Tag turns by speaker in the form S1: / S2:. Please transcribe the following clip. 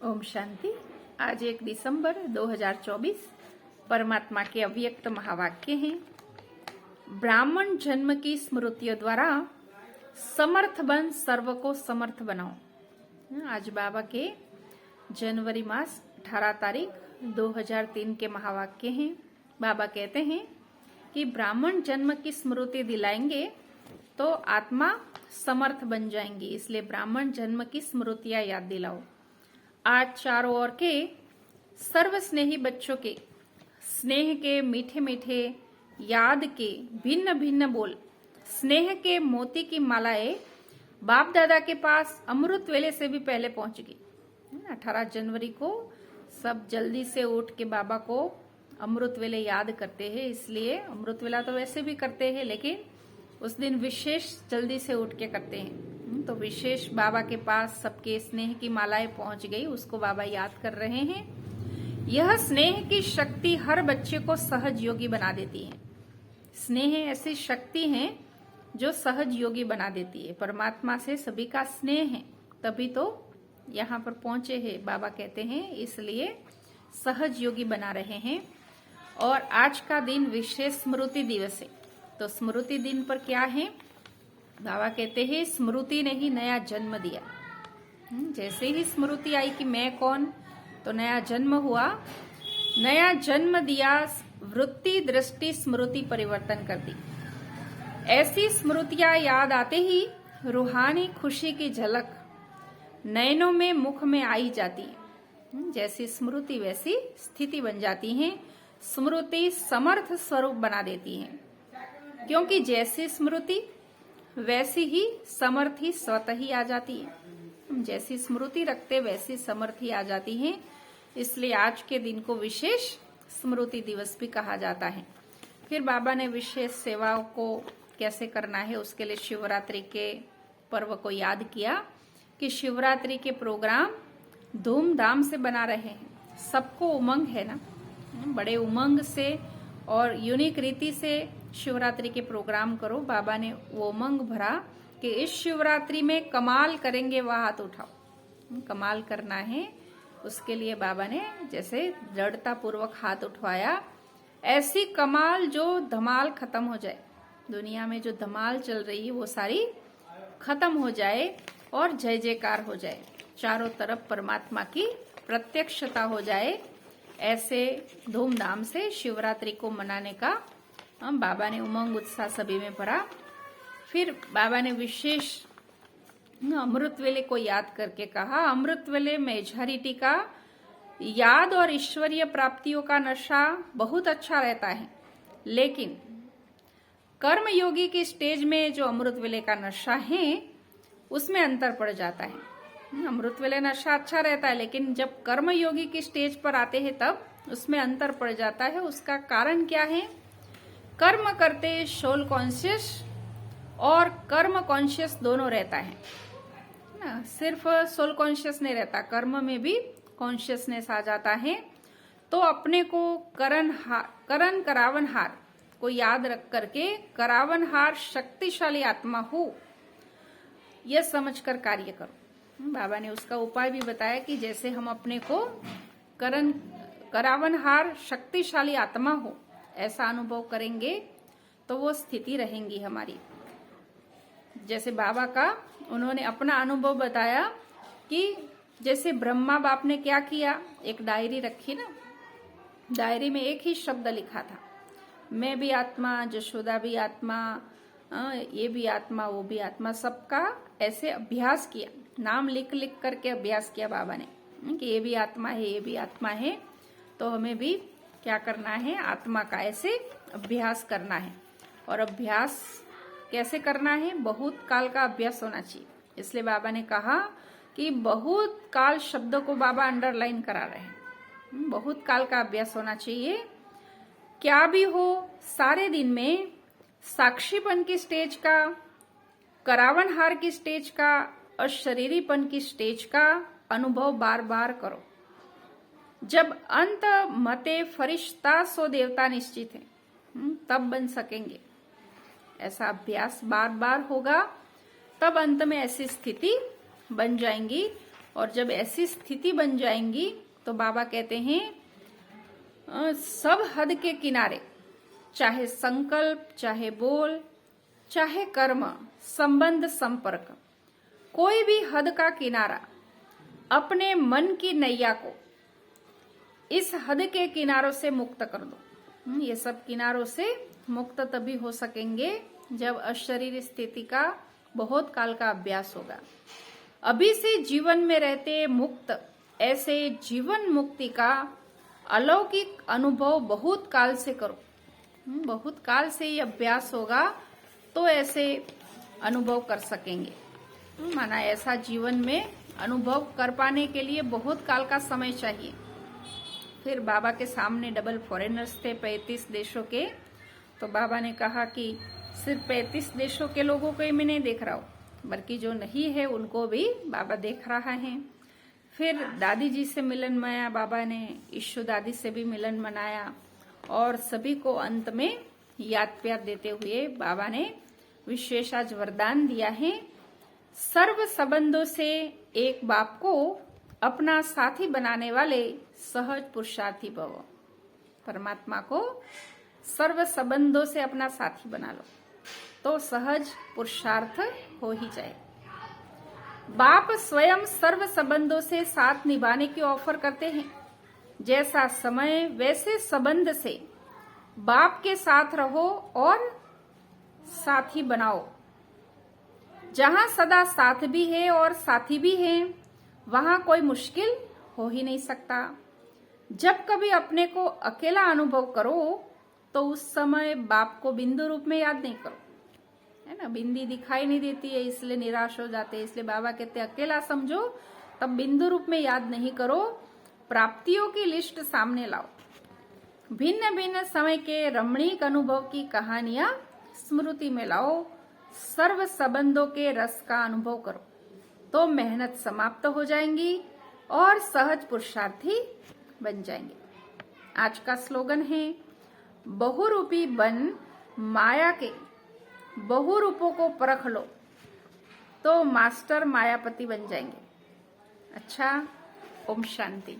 S1: ओम शांति। आज 1 दिसंबर 2024 परमात्मा के अव्यक्त महावाक्य हैं। ब्राह्मण जन्म की स्मृतियों द्वारा समर्थ बन सर्व को समर्थ बनाओ। आज बाबा के जनवरी मास 18 तारीख 2003 के महावाक्य हैं। बाबा कहते हैं कि ब्राह्मण जन्म की स्मृति दिलाएंगे तो आत्मा समर्थ बन जाएंगी, इसलिए ब्राह्मण जन्म की स्मृतियां याद दिलाओ। आज चारों ओर के सर्व स्नेही बच्चों के स्नेह के मीठे मीठे याद के भिन्न भिन्न बोल, स्नेह के मोती की मालाएं बाप दादा के पास अमृत वेले से भी पहले पहुंच गई। 18 जनवरी को सब जल्दी से उठ के बाबा को अमृत वेले याद करते हैं, इसलिए अमृत वेला तो वैसे भी करते हैं, लेकिन उस दिन विशेष जल्दी से उठ के करते हैं। तो विशेष बाबा के पास सबके स्नेह की मालाएं पहुंच गई, उसको बाबा याद कर रहे हैं। यह स्नेह की शक्ति हर बच्चे को सहज योगी बना देती है। स्नेह ऐसी शक्ति है जो सहज योगी बना देती है। परमात्मा से सभी का स्नेह है, तभी तो यहाँ पर पहुंचे हैं। बाबा कहते हैं इसलिए सहज योगी बना रहे हैं। और आज का दिन विशेष स्मृति दिवस है। तो स्मृति दिन पर क्या है? बाबा कहते हैं स्मृति ने ही नया जन्म दिया। जैसे ही स्मृति आई कि मैं कौन, तो नया जन्म हुआ, नया जन्म दिया, वृत्ति दृष्टि स्मृति परिवर्तन कर दी। ऐसी स्मृतियां याद आते ही रूहानी खुशी की झलक नयनों में मुख में आई जाती है। जैसी स्मृति वैसी स्थिति बन जाती है। स्मृति समर्थ स्वरूप बना देती है, क्योंकि जैसी स्मृति वैसी ही समर्थी स्वतः ही आ जाती है। हम जैसी स्मृति रखते वैसी समर्थी आ जाती है। इसलिए आज के दिन को विशेष स्मृति दिवस भी कहा जाता है। फिर बाबा ने विशेष सेवाओं को कैसे करना है उसके लिए शिवरात्रि के पर्व को याद किया कि शिवरात्रि के प्रोग्राम धूमधाम से बना रहे हैं। सबको उमंग है ना, बड़े उमंग से और यूनिक रीति से शिवरात्रि के प्रोग्राम करो। बाबा ने वो उमंग भरा कि इस शिवरात्रि में कमाल करेंगे, वह हाथ उठाओ। कमाल करना है, उसके लिए बाबा ने जैसे दृढ़ता पूर्वक हाथ उठवाया। ऐसी कमाल जो धमाल खत्म हो जाए, दुनिया में जो धमाल चल रही है वो सारी खत्म हो जाए और जय जयकार हो जाए, चारों तरफ परमात्मा की प्रत्यक्षता हो जाए। ऐसे धूमधाम से शिवरात्रि को मनाने का बाबा ने उमंग उत्साह सभी में भरा। फिर बाबा ने विशेष अमृत वेले को याद करके कहा, अमृत वेले मेजॉरिटी का याद और ईश्वरीय प्राप्तियों का नशा बहुत अच्छा रहता है, लेकिन कर्म योगी की स्टेज में जो अमृत वेले का नशा है उसमें अंतर पड़ जाता है। अमृत वेले नशा अच्छा रहता है, लेकिन जब कर्म योगी की स्टेज पर आते हैं तब उसमें अंतर पड़ जाता है। उसका कारण क्या है? कर्म करते सोल कॉन्शियस और कर्म कॉन्शियस दोनों रहता है ना, सिर्फ सोल कॉन्शियस नहीं रहता, कर्म में भी कॉन्शियसनेस आ जाता है। तो अपने को करण करावनहार को याद रख करके करावनहार शक्तिशाली आत्मा हो यह समझकर कार्य करो। बाबा ने उसका उपाय भी बताया कि जैसे हम अपने को करावनहार शक्तिशाली आत्मा हो ऐसा अनुभव करेंगे तो वो स्थिति रहेंगी हमारी। जैसे बाबा का उन्होंने अपना अनुभव बताया कि जैसे ब्रह्मा बाप ने क्या किया, एक डायरी रखी ना, डायरी में एक ही शब्द लिखा था, मैं भी आत्मा, जशोदा भी आत्मा, ये भी आत्मा, वो भी आत्मा, सबका ऐसे अभ्यास किया, नाम लिख लिख करके अभ्यास किया बाबा ने कि ये भी आत्मा है, ये भी आत्मा है। तो हमें भी क्या करना है? आत्मा का ऐसे अभ्यास करना है। और अभ्यास कैसे करना है? बहुत काल का अभ्यास होना चाहिए। इसलिए बाबा ने कहा कि बहुत काल शब्द को बाबा अंडरलाइन करा रहे हैं। बहुत काल का अभ्यास होना चाहिए। क्या भी हो, सारे दिन में साक्षीपन की स्टेज का, करावनहार की स्टेज का और शरीरीपन की स्टेज का अनुभव बार बार करो। जब अंत मते फरिश्ता सो देवता निश्चित है, तब बन सकेंगे। ऐसा अभ्यास बार बार होगा, तब अंत में ऐसी स्थिति बन जाएंगी और जब ऐसी स्थिति बन जाएंगी तो बाबा कहते हैं सब हद के किनारे, चाहे संकल्प, चाहे बोल, चाहे कर्म, संबंध, संपर्क, कोई भी हद का किनारा अपने मन की नैया को इस हद के किनारों से मुक्त कर दो। ये सब किनारों से मुक्त तभी हो सकेंगे जब अशरीर स्थिति का बहुत काल का अभ्यास होगा। अभी से जीवन में रहते मुक्त, ऐसे जीवन मुक्ति का अलौकिक अनुभव बहुत काल से करो। बहुत काल से ये अभ्यास होगा तो ऐसे अनुभव कर सकेंगे। माना ऐसा जीवन में अनुभव कर पाने के लिए बहुत काल का समय चाहिए। फिर बाबा के सामने डबल फॉरेनर्स थे 35 देशों के, तो बाबा ने कहा कि सिर्फ 35 देशों के लोगों को ही मैं नहीं देख रहा हूँ, बल्कि जो नहीं है उनको भी बाबा देख रहा है। फिर दादी जी से मिलन मनाया बाबा ने, ईशु दादी से भी मिलन मनाया और सभी को अंत में याद प्यार देते हुए बाबा ने विशेष आज वरदान दिया है, सर्व संबंधों से एक बाप को अपना साथी बनाने वाले सहज पुरुषार्थी भव। परमात्मा को सर्व संबंधों से अपना साथी बना लो तो सहज पुरुषार्थ हो ही जाए। बाप स्वयं सर्व संबंधों से साथ निभाने की ऑफर करते हैं। जैसा समय वैसे संबंध से बाप के साथ रहो और साथी बनाओ। जहां सदा साथ भी है और साथी भी है, वहां कोई मुश्किल हो ही नहीं सकता। जब कभी अपने को अकेला अनुभव करो तो उस समय बाप को बिंदु रूप में याद नहीं करो, है ना। बिंदी दिखाई नहीं देती है इसलिए निराश हो जाते हैं। इसलिए बाबा कहते हैं अकेला समझो, तब बिंदु रूप में याद नहीं करो। प्राप्तियों की लिस्ट सामने लाओ। भिन्न भिन्न समय के रमणीक अनुभव की कहानियां स्मृति में लाओ। सर्व संबंधों के रस का अनुभव करो तो मेहनत समाप्त हो जाएंगी और सहज पुरुषार्थी बन जाएंगे। आज का स्लोगन है, बहुरूपी बन माया के बहुरूपों को परख लो तो मास्टर मायापति बन जाएंगे। अच्छा, ओम शांति।